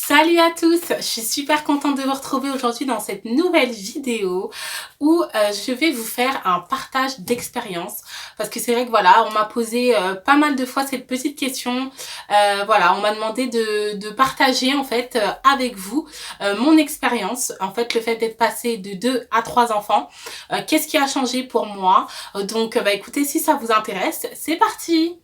Salut à tous, je suis super contente de vous retrouver aujourd'hui dans cette nouvelle vidéo où je vais vous faire un partage d'expérience parce que c'est vrai que voilà, on m'a posé pas mal de fois cette petite question, voilà, on m'a demandé de partager en fait avec vous mon expérience, en fait le fait d'être passé de 2 à 3 enfants, qu'est-ce qui a changé pour moi, donc bah écoutez, si ça vous intéresse, c'est parti.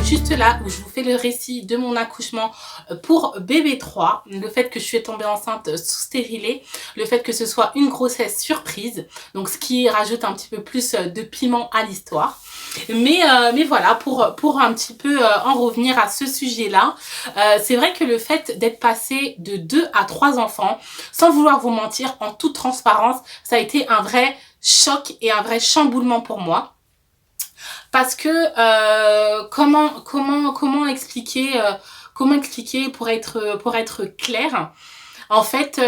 Juste là où je vous fais le récit de mon accouchement pour bébé 3, le fait que je suis tombée enceinte sous stérilet, le fait que ce soit une grossesse surprise, donc ce qui rajoute un petit peu plus de piment à l'histoire. Mais voilà, pour un petit peu en revenir à ce sujet-là, c'est vrai que le fait d'être passé de 2 à 3 enfants, sans vouloir vous mentir, en toute transparence, ça a été un vrai choc et un vrai chamboulement pour moi. Parce que comment expliquer pour être clair. En fait,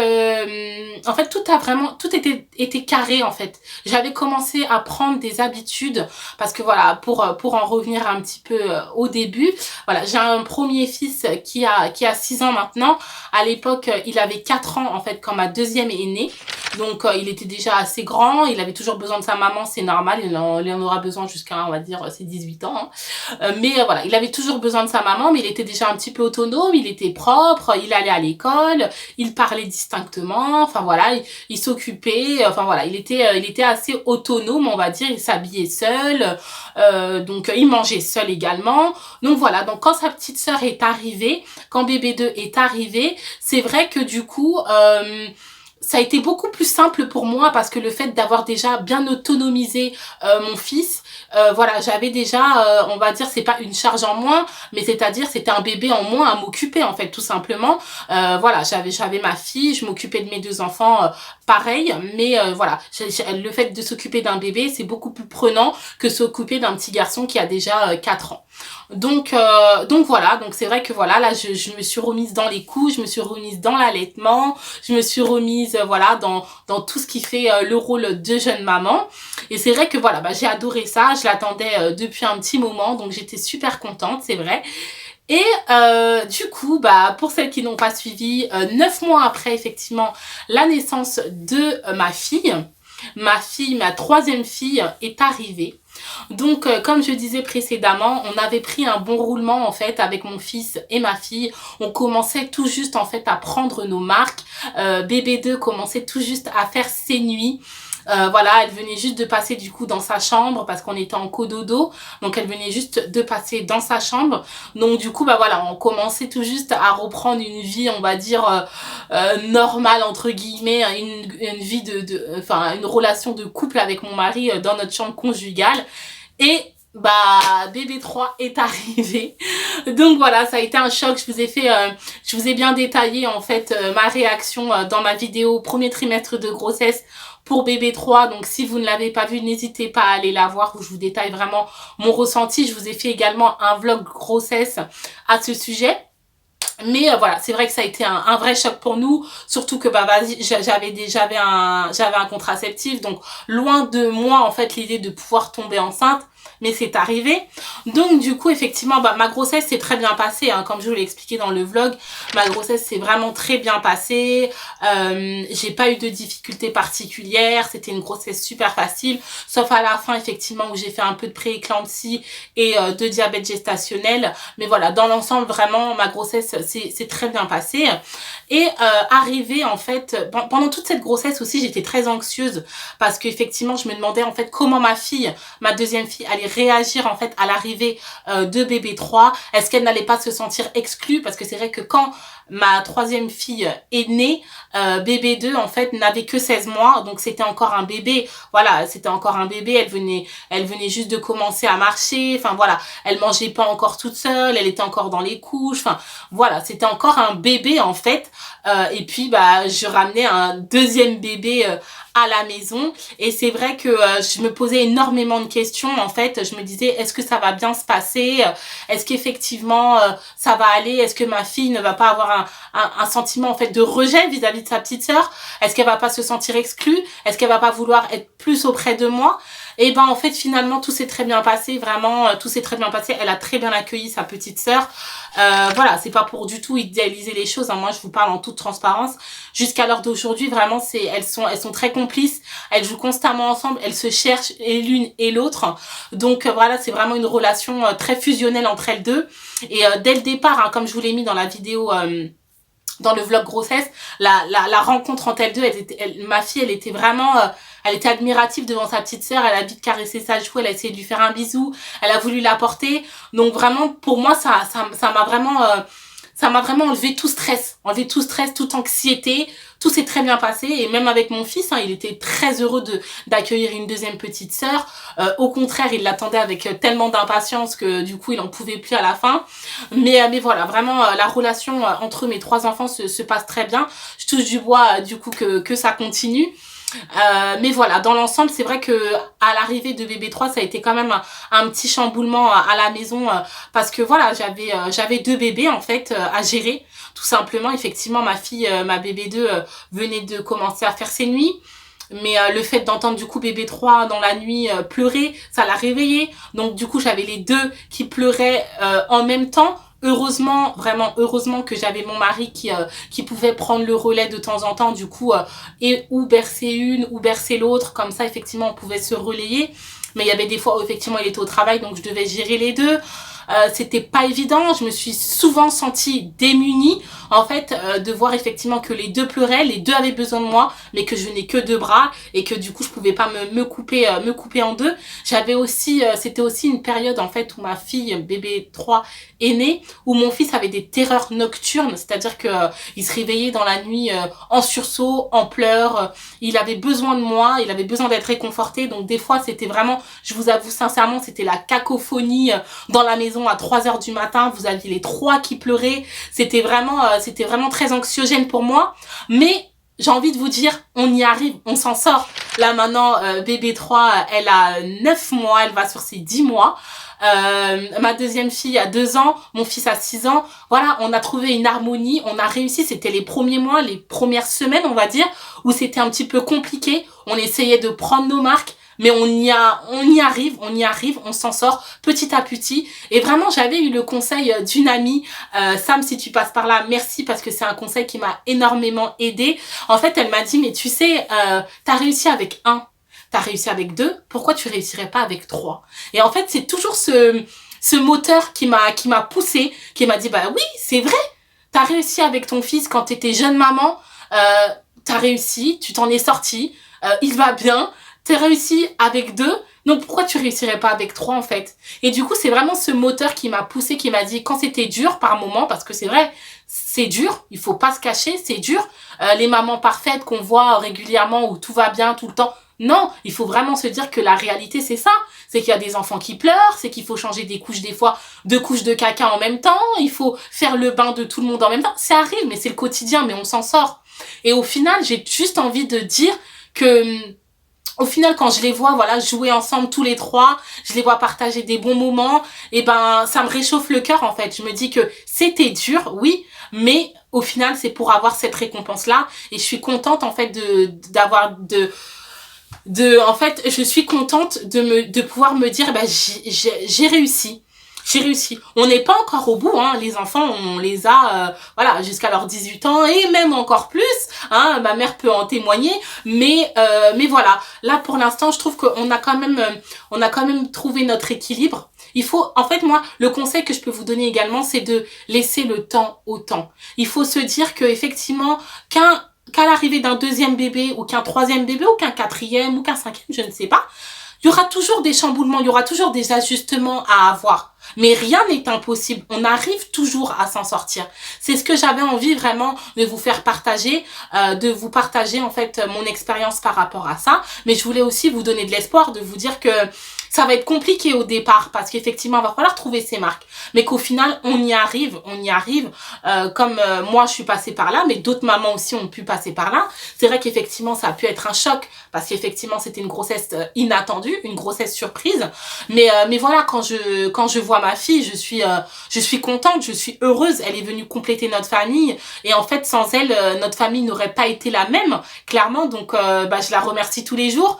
tout était carré en fait. J'avais commencé à prendre des habitudes parce que voilà, pour en revenir un petit peu au début, voilà, j'ai un premier fils qui a 6 ans maintenant. À l'époque, il avait 4 ans en fait quand ma deuxième est née. Donc il était déjà assez grand, il avait toujours besoin de sa maman, c'est normal, il en aura besoin jusqu'à, on va dire, ses 18 ans. Hein. Mais voilà, il avait toujours besoin de sa maman, mais il était déjà un petit peu autonome, il était propre, il allait à l'école, il parlait distinctement, enfin voilà, il s'occupait, enfin voilà, il était assez autonome, on va dire, il s'habillait seul, donc il mangeait seul également. Donc voilà, donc quand sa petite sœur est arrivée, quand bébé 2 est arrivé, c'est vrai que du coup... ça a été beaucoup plus simple pour moi parce que le fait d'avoir déjà bien autonomisé mon fils, voilà, j'avais déjà, on va dire, c'est pas une charge en moins, mais c'est-à-dire c'était un bébé en moins à m'occuper en fait, tout simplement. Voilà, j'avais ma fille, je m'occupais de mes 2 enfants, pareil, mais voilà, le fait de s'occuper d'un bébé, c'est beaucoup plus prenant que s'occuper d'un petit garçon qui a déjà 4 ans. Donc voilà, donc c'est vrai que voilà, là je me suis remise dans les couches, je me suis remise dans l'allaitement, je me suis remise voilà dans tout ce qui fait le rôle de jeune maman. Et c'est vrai que voilà, bah, j'ai adoré ça, je l'attendais depuis un petit moment, donc j'étais super contente, c'est vrai. Et du coup, bah, pour celles qui n'ont pas suivi, 9 mois après effectivement la naissance de ma troisième fille est arrivée. Donc, comme je disais précédemment, on avait pris un bon roulement en fait avec mon fils et ma fille. On commençait tout juste en fait à prendre nos marques. Bébé 2 commençait tout juste à faire ses nuits. Voilà, elle venait juste de passer du coup dans sa chambre parce qu'on était en cododo. Donc elle venait juste de passer dans sa chambre. Donc du coup, bah voilà, on commençait tout juste à reprendre une vie, on va dire, normale entre guillemets, une vie enfin, une relation de couple avec mon mari dans notre chambre conjugale. Et bah bébé 3 est arrivé. Donc voilà, ça a été un choc. Je vous ai bien détaillé en fait ma réaction dans ma vidéo premier trimestre de grossesse pour bébé 3. Donc si vous ne l'avez pas vu, n'hésitez pas à aller la voir où je vous détaille vraiment mon ressenti. Je vous ai fait également un vlog grossesse à ce sujet. Mais voilà, c'est vrai que ça a été un vrai choc pour nous, surtout que bah vas-y, j'avais un contraceptif, donc loin de moi en fait l'idée de pouvoir tomber enceinte, mais c'est arrivé. Donc du coup effectivement bah, ma grossesse s'est très bien passée, hein, comme je vous l'ai expliqué dans le vlog, ma grossesse s'est vraiment très bien passée, j'ai pas eu de difficultés particulières, c'était une grossesse super facile, sauf à la fin effectivement où j'ai fait un peu de prééclampsie et de diabète gestationnel, mais voilà, dans l'ensemble vraiment ma grossesse c'est très bien passé. Et arrivé en fait, pendant toute cette grossesse aussi, j'étais très anxieuse parce qu'effectivement, je me demandais en fait comment ma deuxième fille allait réagir en fait à l'arrivée de bébé 3. Est-ce qu'elle n'allait pas se sentir exclue? Parce que c'est vrai que quand ma troisième fille est née, bébé 2 en fait n'avait que 16 mois, donc c'était encore un bébé. Voilà, c'était encore un bébé, elle venait juste de commencer à marcher. Enfin voilà, elle mangeait pas encore toute seule, elle était encore dans les couches. Enfin voilà, c'était encore un bébé en fait. Et puis bah je ramenais un deuxième bébé à la maison, et c'est vrai que je me posais énormément de questions en fait. Je me disais, est-ce que ça va bien se passer, est-ce qu'effectivement ça va aller, est-ce que ma fille ne va pas avoir un sentiment en fait de rejet vis-à-vis de sa petite sœur, est-ce qu'elle va pas se sentir exclue, est-ce qu'elle va pas vouloir être plus auprès de moi. Et ben en fait finalement tout s'est très bien passé, vraiment tout s'est très bien passé. Elle a très bien accueilli sa petite sœur. Voilà, c'est pas pour du tout idéaliser les choses, hein. Moi je vous parle en toute transparence. Jusqu'à l'heure d'aujourd'hui, vraiment elles sont très complices, elles jouent constamment ensemble, elles se cherchent et l'une et l'autre. Donc voilà, c'est vraiment une relation très fusionnelle entre elles deux. Et dès le départ, hein, comme je vous l'ai mis dans la vidéo dans le vlog grossesse, la rencontre entre elles deux, ma fille, elle était vraiment elle était admirative devant sa petite sœur. Elle a vite caressé sa joue, elle a essayé de lui faire un bisou, elle a voulu la porter. Donc vraiment pour moi ça m'a vraiment enlevé tout stress, toute anxiété. Tout s'est très bien passé, et même avec mon fils, hein, il était très heureux d'accueillir une deuxième petite sœur. Au contraire, il l'attendait avec tellement d'impatience que du coup, il en pouvait plus à la fin. Mais voilà, vraiment, la relation entre mes trois enfants se passe très bien. Je touche du bois, du coup, que ça continue. Mais voilà, dans l'ensemble, c'est vrai que à l'arrivée de bébé 3, ça a été quand même un petit chamboulement à la maison, parce que voilà, j'avais deux bébés en fait à gérer, tout simplement. Effectivement, ma fille, ma bébé 2 venait de commencer à faire ses nuits. Mais le fait d'entendre du coup bébé 3 dans la nuit pleurer, ça l'a réveillée. Donc du coup, j'avais les deux qui pleuraient en même temps. Heureusement, vraiment heureusement que j'avais mon mari qui pouvait prendre le relais de temps en temps, du coup, et ou bercer une ou bercer l'autre, comme ça effectivement on pouvait se relayer. Mais il y avait des fois où effectivement il était au travail, donc je devais gérer les deux. C'était pas évident, je me suis souvent sentie démunie en fait, de voir effectivement que les deux pleuraient, les deux avaient besoin de moi, mais que je n'ai que deux bras, et que du coup je pouvais pas me couper en deux. J'avais aussi c'était aussi une période en fait où ma fille bébé 3 est née, où mon fils avait des terreurs nocturnes, c'est-à-dire que il se réveillait dans la nuit en sursaut, en pleurs. Il avait besoin de moi, il avait besoin d'être réconforté. Donc des fois c'était vraiment, je vous avoue sincèrement, c'était la cacophonie dans la maison à 3h du matin. Vous aviez les trois qui pleuraient. C'était vraiment très anxiogène pour moi. Mais j'ai envie de vous dire, on y arrive, on s'en sort. Là maintenant, bébé 3, elle a 9 mois, elle va sur ses 10 mois. Ma deuxième fille a 2 ans, mon fils a 6 ans. Voilà, on a trouvé une harmonie, on a réussi. C'était les premiers mois, les premières semaines, on va dire, où c'était un petit peu compliqué. On essayait de prendre nos marques, mais on y arrive, on s'en sort petit à petit. Et vraiment, j'avais eu le conseil d'une amie, Sam, si tu passes par là, merci, parce que c'est un conseil qui m'a énormément aidée. En fait, elle m'a dit, mais tu sais, t'as réussi avec 1. T'as réussi avec 2, pourquoi tu réussirais pas avec 3? Et en fait, c'est toujours ce moteur qui m'a poussée, qui m'a dit, bah oui, c'est vrai, t'as réussi avec ton fils quand t'étais jeune maman, t'as réussi, tu t'en es sortie, il va bien, t'as réussi avec 2, donc pourquoi tu réussirais pas avec 3 en fait? Et du coup, c'est vraiment ce moteur qui m'a poussée, qui m'a dit, quand c'était dur par moment, parce que c'est vrai, c'est dur, il faut pas se cacher, c'est dur, les mamans parfaites qu'on voit régulièrement où tout va bien tout le temps. Non, il faut vraiment se dire que la réalité c'est ça, c'est qu'il y a des enfants qui pleurent, c'est qu'il faut changer des couches, des fois 2 couches de caca en même temps, il faut faire le bain de tout le monde en même temps, ça arrive, mais c'est le quotidien, mais on s'en sort. Et au final, j'ai juste envie de dire que au final, quand je les vois, voilà, jouer ensemble tous les trois, je les vois partager des bons moments, et ben, ça me réchauffe le cœur, en fait. Je me dis que c'était dur, oui, mais au final, c'est pour avoir cette récompense-là, et je suis contente, en fait, en fait, je suis contente de pouvoir me dire, bah, j'ai réussi. J'ai réussi. On n'est pas encore au bout, hein. Les enfants, on les a, voilà, jusqu'à leurs 18 ans, et même encore plus, hein. Ma mère peut en témoigner, mais voilà. Là, pour l'instant, je trouve qu'on a quand même trouvé notre équilibre. Il faut, en fait, moi, le conseil que je peux vous donner également, c'est de laisser le temps au temps. Il faut se dire que, effectivement, qu'à l'arrivée d'un deuxième bébé, ou qu'un troisième bébé, ou qu'un quatrième, ou qu'un cinquième, je ne sais pas, il y aura toujours des chamboulements, il y aura toujours des ajustements à avoir. Mais rien n'est impossible. On arrive toujours à s'en sortir. C'est ce que j'avais envie vraiment de vous faire partager, de vous partager en fait mon expérience par rapport à ça. Mais je voulais aussi vous donner de l'espoir, de vous dire que ça va être compliqué au départ parce qu'effectivement, il va falloir trouver ses marques. Mais qu'au final, on y arrive, on y arrive. Comme moi, je suis passée par là, mais d'autres mamans aussi ont pu passer par là. C'est vrai qu'effectivement, ça a pu être un choc parce qu'effectivement, c'était une grossesse inattendue, une grossesse surprise. Mais voilà, quand je vois ma fille, je suis contente, je suis heureuse. Elle est venue compléter notre famille. Et en fait, sans elle, notre famille n'aurait pas été la même, clairement. Donc, je la remercie tous les jours.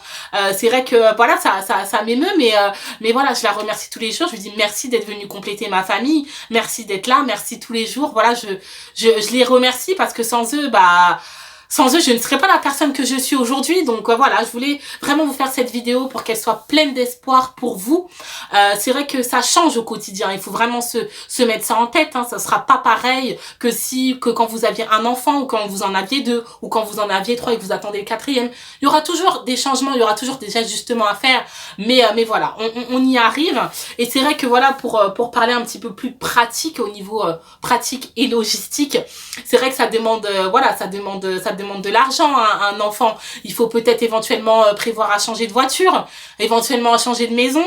C'est vrai que voilà, ça m'émeut, mais voilà, je la remercie tous les jours. Je lui dis merci d'être venue compléter ma famille, merci d'être là, merci tous les jours. Voilà, je les remercie parce que sans eux, je ne serais pas la personne que je suis aujourd'hui. Donc voilà, je voulais vraiment vous faire cette vidéo pour qu'elle soit pleine d'espoir pour vous. C'est vrai que ça change au quotidien. Il faut vraiment se mettre ça en tête. Hein. Ça sera pas pareil que quand vous aviez un enfant ou quand vous en aviez deux ou quand vous en aviez trois et que vous attendez le quatrième. Il y aura toujours des changements, il y aura toujours des ajustements à faire. Mais voilà, on y arrive. Et c'est vrai que voilà, pour parler un petit peu plus pratique au niveau pratique et logistique, c'est vrai que ça demande de l'argent à un enfant. Il faut peut-être éventuellement prévoir à changer de voiture, éventuellement à changer de maison,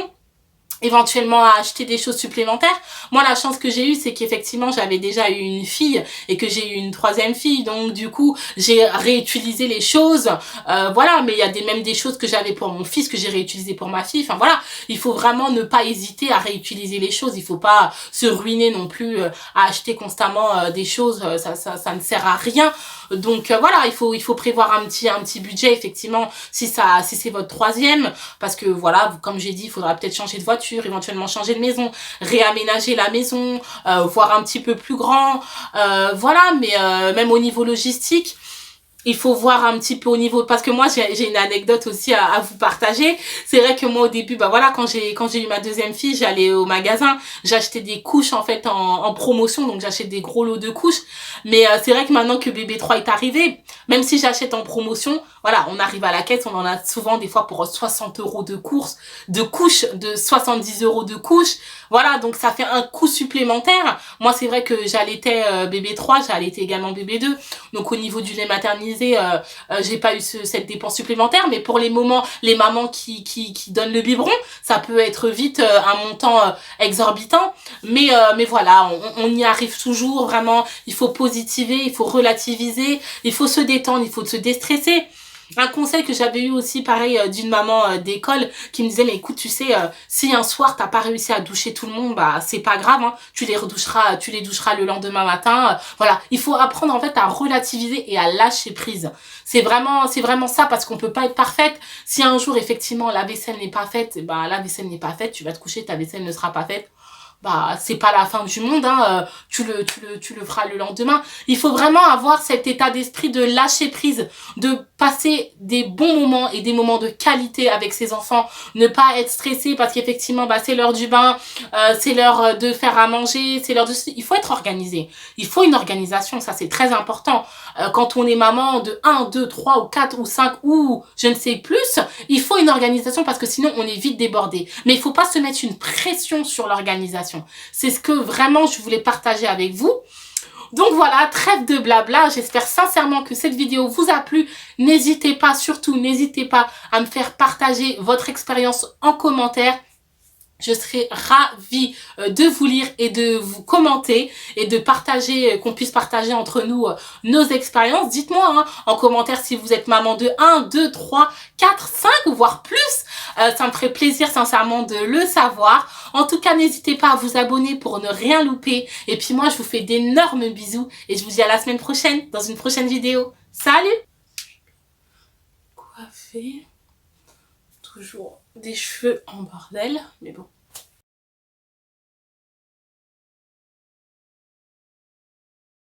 éventuellement à acheter des choses supplémentaires. Moi, la chance que j'ai eue, c'est qu'effectivement, j'avais déjà eu une fille et que j'ai eu une troisième fille. Donc, du coup, j'ai réutilisé les choses. Voilà, mais il y a même des choses que j'avais pour mon fils que j'ai réutilisé pour ma fille. Enfin, voilà, il faut vraiment ne pas hésiter à réutiliser les choses. Il faut pas se ruiner non plus à acheter constamment des choses. Ça ne sert à rien. Donc, voilà, il faut prévoir un petit budget, effectivement, si c'est votre troisième. Parce que, voilà, comme j'ai dit, il faudra peut-être changer de voiture, éventuellement changer de maison, réaménager la maison, voir un petit peu plus grand, voilà, mais même au niveau logistique, il faut voir un petit peu au niveau, parce que moi j'ai une anecdote aussi à vous partager. C'est vrai que moi au début, voilà, quand j'ai eu ma deuxième fille, j'allais au magasin, j'achetais des couches en fait en promotion, donc j'achète des gros lots de couches. Mais c'est vrai que maintenant que bébé 3 est arrivé, même si j'achète en promotion, voilà, on arrive à la caisse, on en a souvent des fois pour 60 € de couches, de 70 € de couches. Voilà, donc ça fait un coût supplémentaire. Moi, c'est vrai que j'allaitais bébé 3, j'allaitais également bébé 2. Donc au niveau du lait maternisé, j'ai pas eu cette dépense supplémentaire, mais pour les mamans qui donnent le biberon, ça peut être vite un montant exorbitant. Mais voilà, on y arrive toujours, vraiment. Il faut positiver, il faut relativiser, il faut se détendre, il faut se déstresser. Un conseil que j'avais eu aussi, pareil, d'une maman d'école qui me disait, mais écoute, tu sais, si un soir t'as pas réussi à doucher tout le monde, c'est pas grave, hein, tu les doucheras le lendemain matin. Voilà, il faut apprendre en fait à relativiser et à lâcher prise. C'est vraiment ça, parce qu'on peut pas être parfaite. Si un jour effectivement la vaisselle n'est pas faite, la vaisselle n'est pas faite, tu vas te coucher, ta vaisselle ne sera pas faite. C'est pas la fin du monde, hein, tu le feras le lendemain. Il faut vraiment avoir cet état d'esprit de lâcher prise, de passer des bons moments et des moments de qualité avec ses enfants, ne pas être stressé parce qu'effectivement c'est l'heure du bain, c'est l'heure de faire à manger, c'est l'heure de... Il faut être organisé, il faut une organisation, ça c'est très important. Quand on est maman de 1, 2, 3 ou 4 ou 5 ou je ne sais plus, il faut une organisation parce que sinon on est vite débordé. Mais il faut pas se mettre une pression sur l'organisation. C'est ce que vraiment je voulais partager avec vous. Donc voilà, trêve de blabla, j'espère sincèrement que cette vidéo vous a plu. N'hésitez pas, surtout n'hésitez pas à me faire partager votre expérience en commentaire. Je serai ravie de vous lire et de vous commenter et de partager, qu'on puisse partager entre nous nos expériences. Dites-moi hein, en commentaire si vous êtes maman de 1, 2, 3, 4, 5 ou voire plus. Ça me ferait plaisir sincèrement de le savoir. En tout cas, n'hésitez pas à vous abonner pour ne rien louper. Et puis moi, je vous fais d'énormes bisous et je vous dis à la semaine prochaine dans une prochaine vidéo. Salut! Coiffer. Toujours des cheveux en bordel, mais bon.